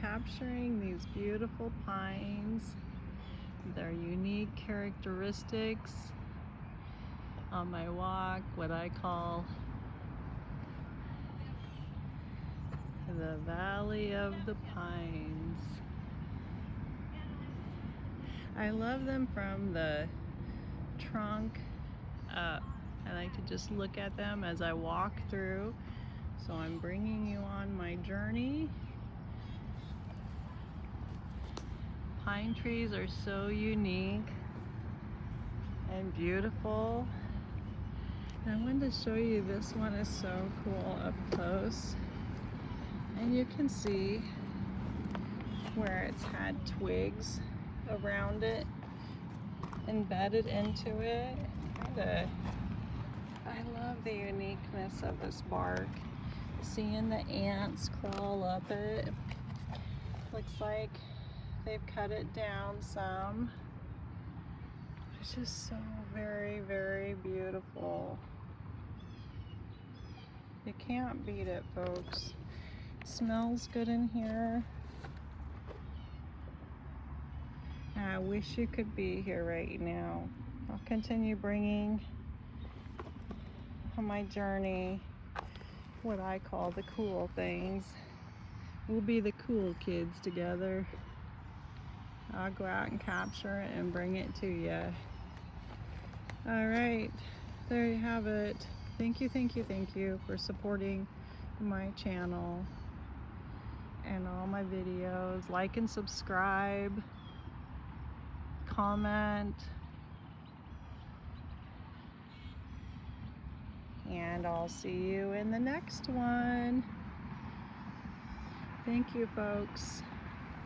capturing these beautiful pines, their unique characteristics on my walk, what I call the Valley of the Pines. I love them from the trunk up. I like to just look at them as I walk through. So I'm bringing you on my journey. Pine trees are so unique and beautiful. And I wanted to show you, this one is so cool up close. And you can see where it's had twigs around it, embedded into it. I love the uniqueness of this bark. Seeing the ants crawl up it. Looks like they've cut it down some. It's just so very, very beautiful. You can't beat it, folks. It smells good in here. I wish you could be here right now. I'll continue bringing on my journey what I call the cool things. We'll be the cool kids together. I'll go out and capture it and bring it to you. All right, there you have it. Thank you for supporting my channel and all my videos. Like and subscribe, comment, and I'll see you in the next one. Thank you, folks.